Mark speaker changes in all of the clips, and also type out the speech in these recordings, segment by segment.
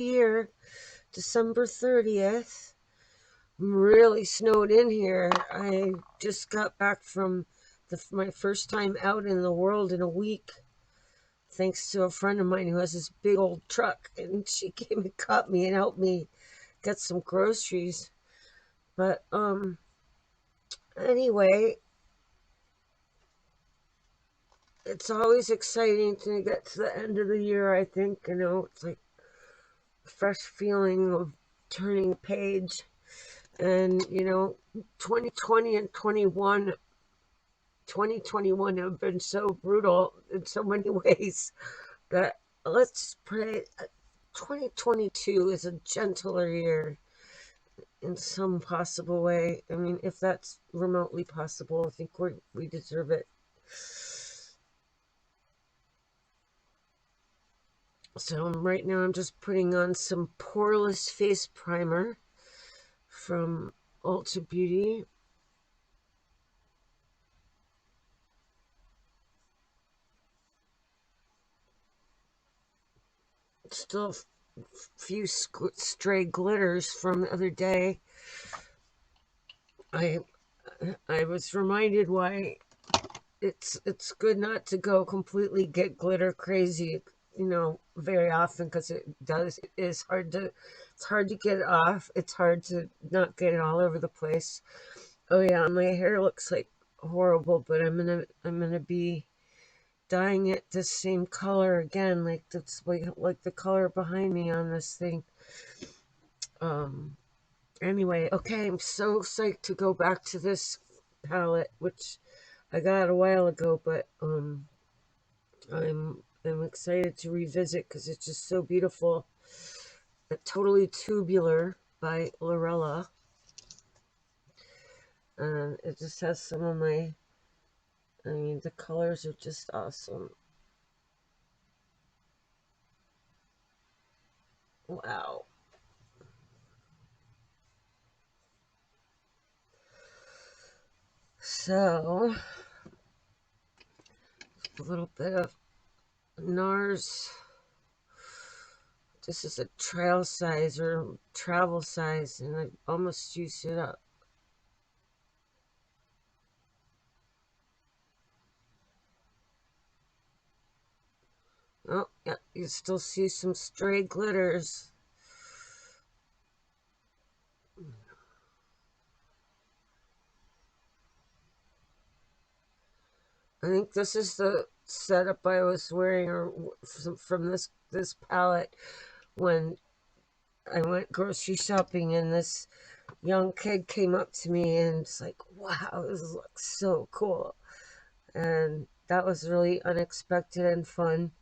Speaker 1: year, December 30th. I'm really snowed in here. I just got back from my first time out in the world in a week, thanks to a friend of mine who has this big old truck, and she came and got me and helped me get some groceries. But anyway, it's always exciting to get to the end of the year. I think, it's like a fresh feeling of turning a page. And 2020 and 2021 have been so brutal in so many ways that let's pray 2022 is a gentler year in some possible way. I mean, if that's remotely possible, I think we deserve it. So right now I'm just putting on some poreless face primer from Ulta Beauty. Still a few stray glitters from the other day. I I was reminded why it's good not to go completely get glitter crazy, very often, because it's hard to get it off. It's hard to not get it all over the place. Oh yeah, my hair looks like horrible, but I'm gonna be dyeing it the same color again, like that's like the color behind me on this thing. Um. Anyway, okay, I'm so psyched to go back to this palette, which I got a while ago, but I'm excited to revisit because it's just so beautiful. Totally Tubular by Lurella, and it just has some of my. I mean, the colors are just awesome. Wow. So a little bit of NARS. This is a trail size or travel size, and I almost used it up. Oh, yeah, you still see some stray glitters. I think this is the setup I was wearing or from this palette when I went grocery shopping, and this young kid came up to me and it's like, "Wow, this looks so cool." And that was really unexpected and fun.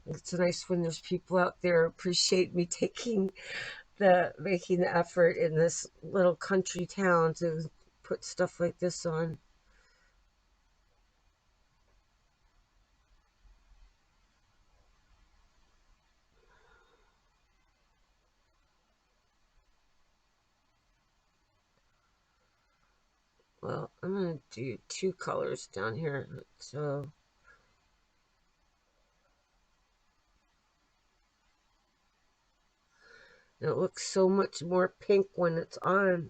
Speaker 1: It's nice when there's people out there who appreciate me making the effort in this little country town to put stuff like this on. Well, I'm gonna do two colors down here. So it looks so much more pink when it's on.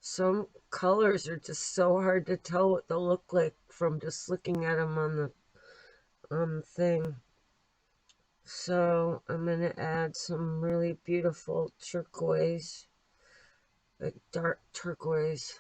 Speaker 1: Some colors are just so hard to tell what they'll look like from just looking at them on the thing. So I'm gonna add some really beautiful turquoise, like dark turquoise.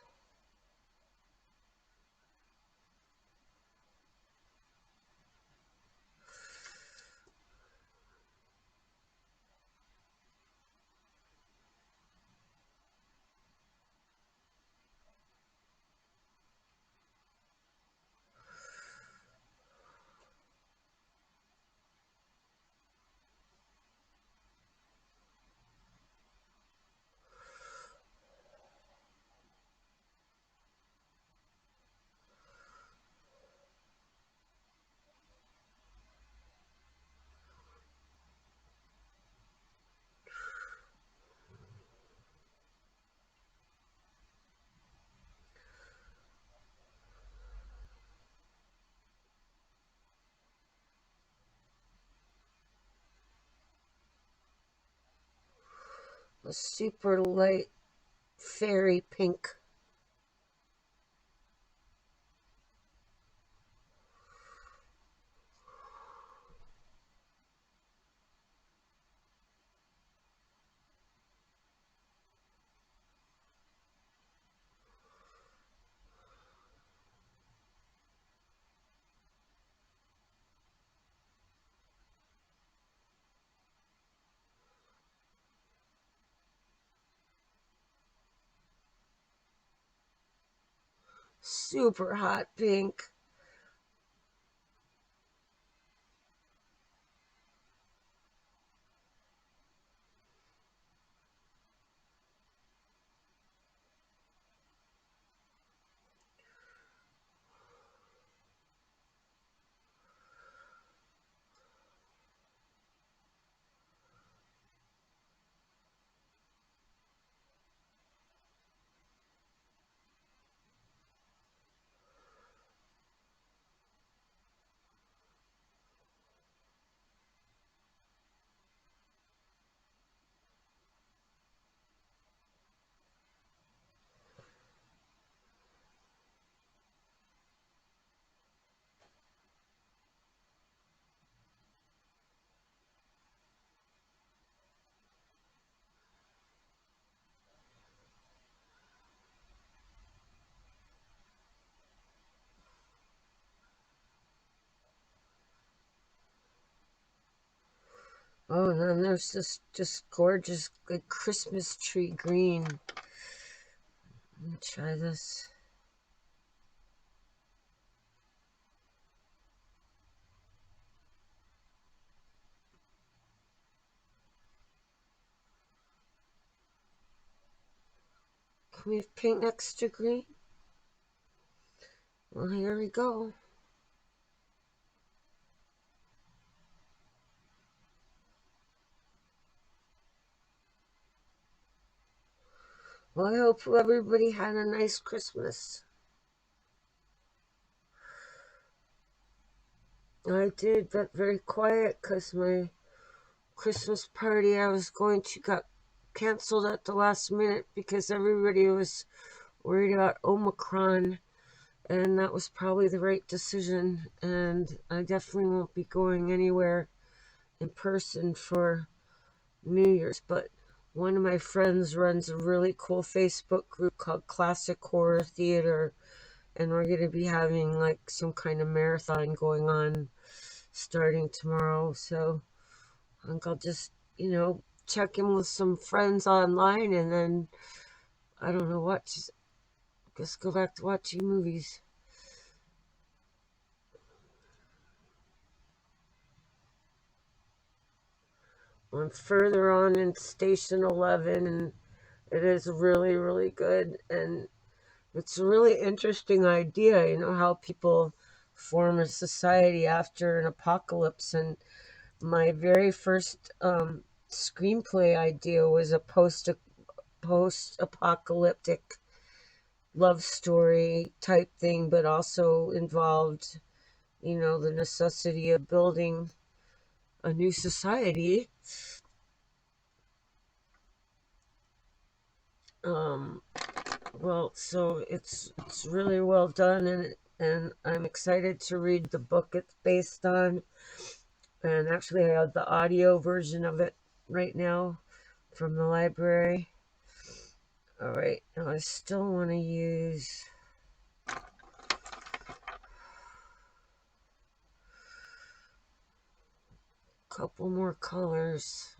Speaker 1: a super light fairy pink. Super hot pink. Oh, and then there's this just gorgeous like Christmas tree green. Let me try this. Can we have pink next to green? Well, here we go. Well, I hope everybody had a nice Christmas. I did, but very quiet because my Christmas party I was going to got canceled at the last minute because everybody was worried about Omicron, and that was probably the right decision. And I definitely won't be going anywhere in person for New Year's, but one of my friends runs a really cool Facebook group called Classic Horror Theater, and we're going to be having like some kind of marathon going on starting tomorrow. So I think I'll just, check in with some friends online and then, I don't know what, just go back to watching movies. I'm further on in Station 11, and it is really, really good. And it's a really interesting idea, how people form a society after an apocalypse. And my very first screenplay idea was a post-apocalyptic love story type thing, but also involved, the necessity of building a new society. Um, well, so it's really well done, and I'm excited to read the book it's based on. And actually, I have the audio version of it right now from the library. All right, now I still want to use a couple more colors.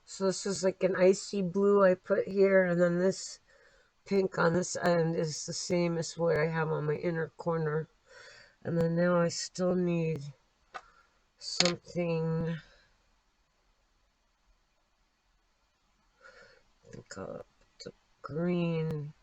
Speaker 1: So this is like an icy blue I put here, and then this pink on this end is the same as what I have on my inner corner. And then now I still need something, I think the green.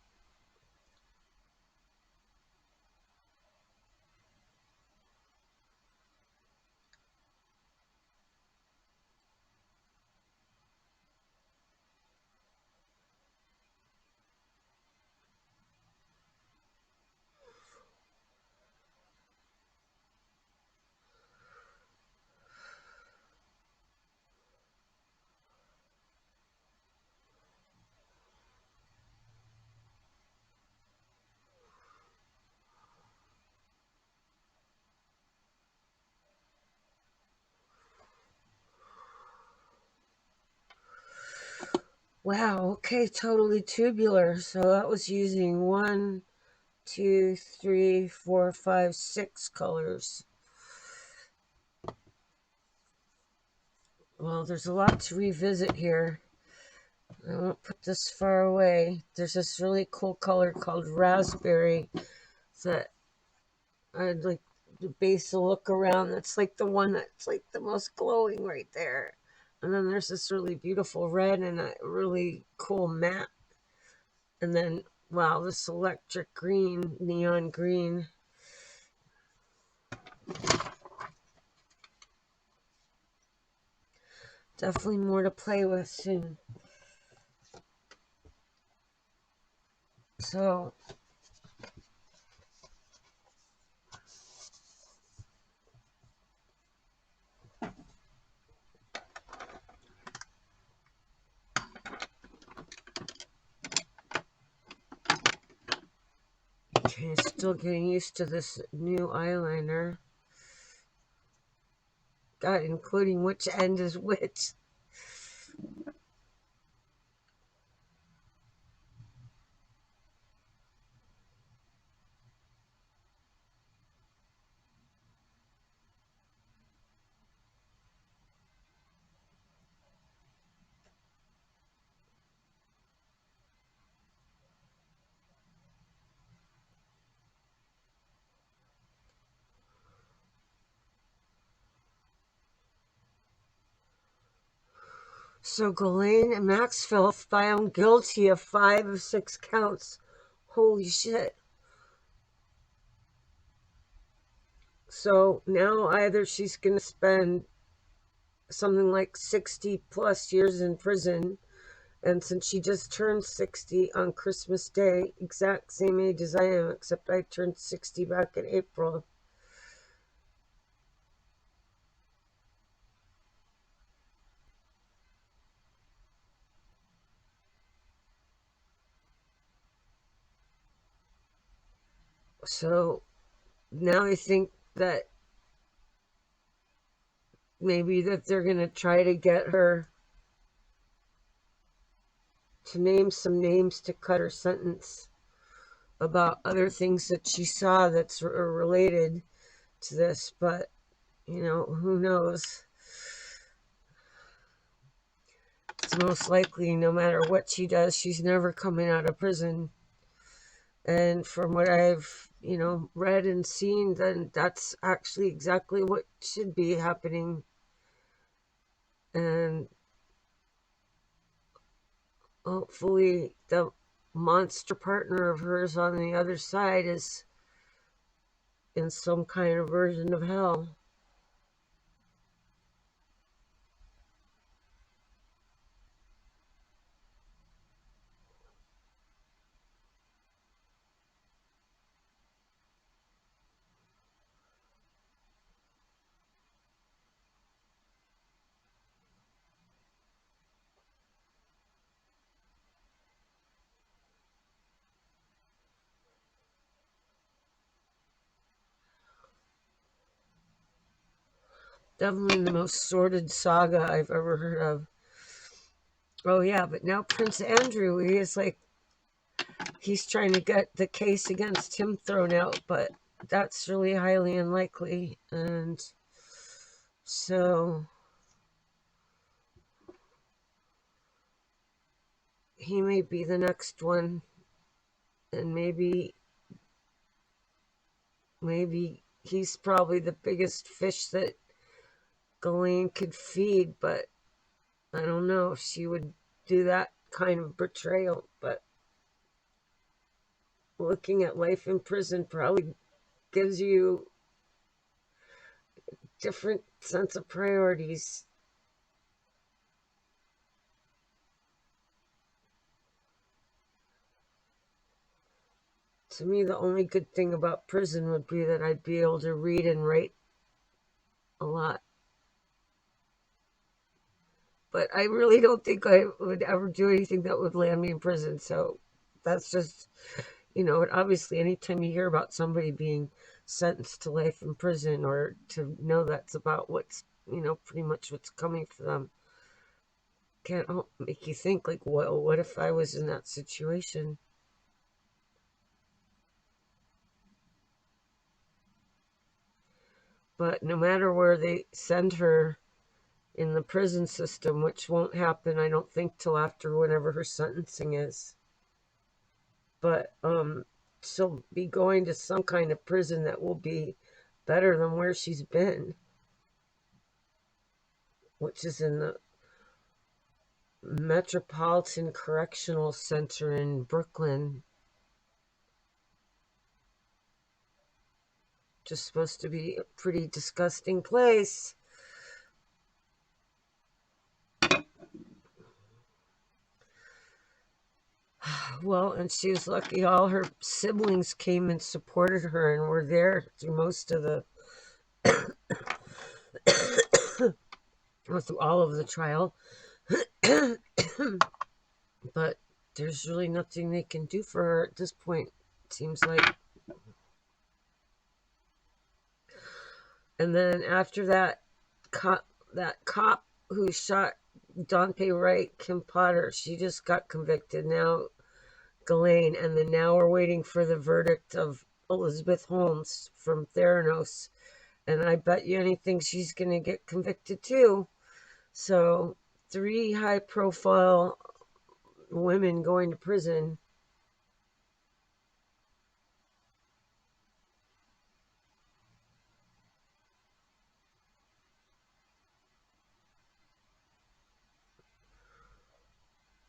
Speaker 1: Wow, okay, totally tubular. So that was using 1, 2, 3, 4, 5, 6 colors. Well, there's a lot to revisit here. I won't put this far away. There's this really cool color called raspberry that I'd like the base to look around. That's like the one that's like the most glowing right there. And then there's this really beautiful red and a really cool matte. And then, wow, this electric green, neon green. Definitely more to play with soon. So, okay, still getting used to this new eyeliner. God, including which end is which. So Ghislaine and Maxfield found guilty of 5 of 6 counts. Holy shit. So now either she's going to spend something like 60 plus years in prison, and since she just turned 60 on Christmas Day, exact same age as I am, except I turned 60 back in April. So now I think that maybe that they're going to try to get her to name some names to cut her sentence about other things that she saw that's related to this, but who knows? It's most likely no matter what she does, she's never coming out of prison. And from what I've, read and seen, then that's actually exactly what should be happening. And hopefully the monster partner of hers on the other side is in some kind of version of hell. Definitely the most sordid saga I've ever heard of. Oh yeah, but now Prince Andrew, he's trying to get the case against him thrown out, but that's really highly unlikely. And so he may be the next one And maybe he's probably the biggest fish that Ghislaine could feed, but I don't know if she would do that kind of betrayal. But looking at life in prison probably gives you different sense of priorities. To me, the only good thing about prison would be that I'd be able to read and write a lot. But I really don't think I would ever do anything that would land me in prison. So that's just, obviously, anytime you hear about somebody being sentenced to life in prison, or to know that's about what's, pretty much what's coming for them, can't help make you think, like, well, what if I was in that situation? But no matter where they send her in the prison system, which won't happen, I don't think, till after whenever her sentencing is. But she'll be going to some kind of prison that will be better than where she's been, which is in the Metropolitan Correctional Center in Brooklyn. Just supposed to be a pretty disgusting place. Well, and she was lucky all her siblings came and supported her and were there through most of the through all of the trial. But there's really nothing they can do for her at this point, it seems like. And then after that cop who shot Dante Wright, Kim Potter, she just got convicted. Now Ghislaine, and then now we're waiting for the verdict of Elizabeth Holmes from Theranos, and I bet you anything she's going to get convicted too. So 3 high-profile women going to prison.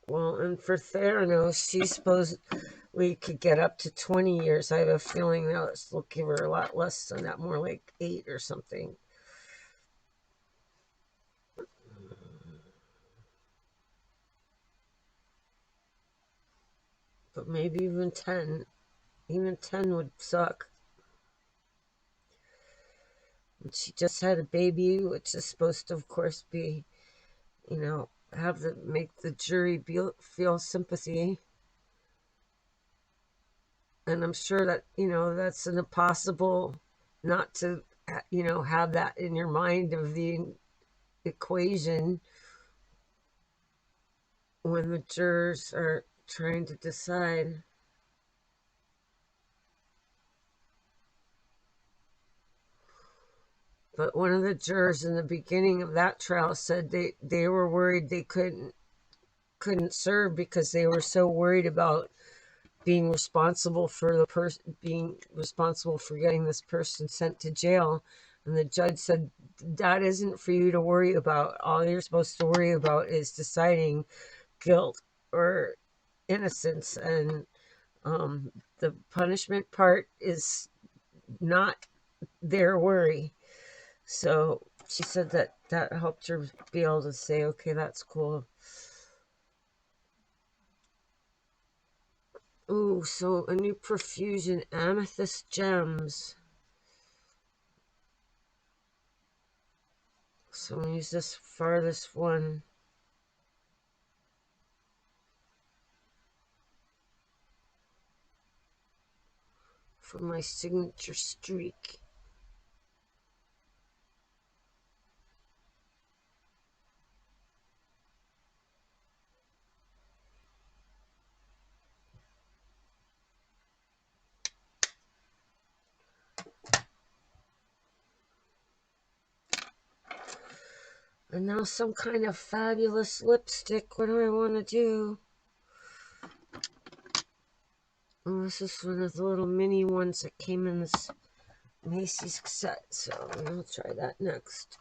Speaker 1: Well, and for Theranos, she's supposed we could get up to 20 years. I have a feeling they'll give her a lot less than that, more like 8 or something. But maybe even 10. Even 10 would suck. And she just had a baby, which is supposed to, of course, be, make the jury feel sympathy. And I'm sure that, that's an impossible not to, have that in your mind of the equation when the jurors are trying to decide. But one of the jurors in the beginning of that trial said they were worried they couldn't serve because they were so worried about being responsible for being responsible for getting this person sent to jail. And the judge said, that isn't for you to worry about. All you're supposed to worry about is deciding guilt or innocence, and the punishment part is not their worry. So she said that helped her be able to say, okay, that's cool. Ooh, so a new profusion, amethyst gems. So I'm going to use this farthest one. For my signature streak. And now some kind of fabulous lipstick. What do I want to do? Oh, this is one of the little mini ones that came in this Macy's set, so I'll try that next.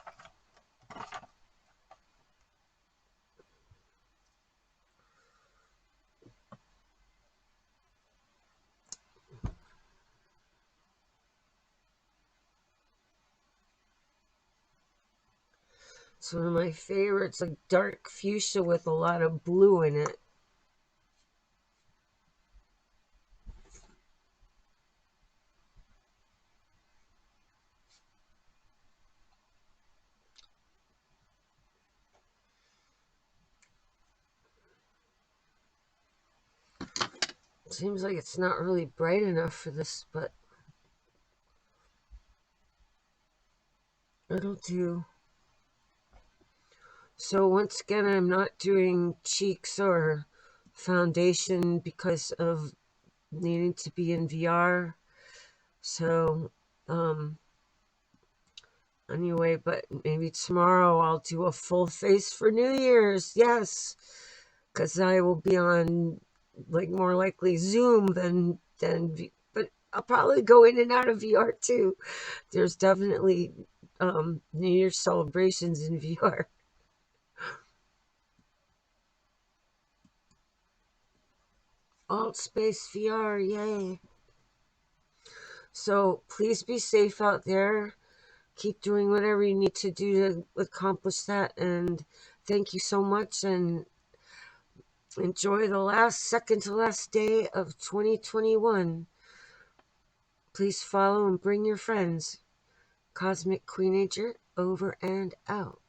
Speaker 1: It's one of my favorites, like dark fuchsia with a lot of blue in it. Seems like it's not really bright enough for this, but it'll do. So once again, I'm not doing cheeks or foundation because of needing to be in VR. So, anyway, but maybe tomorrow I'll do a full face for New Year's. Yes, because I will be on like more likely Zoom but I'll probably go in and out of VR too. There's definitely New Year's celebrations in VR. Alt Space VR, yay. So please be safe out there. Keep doing whatever you need to do to accomplish that. And thank you so much. And enjoy the second to last day of 2021. Please follow and bring your friends. Cosmic Queenager over and out.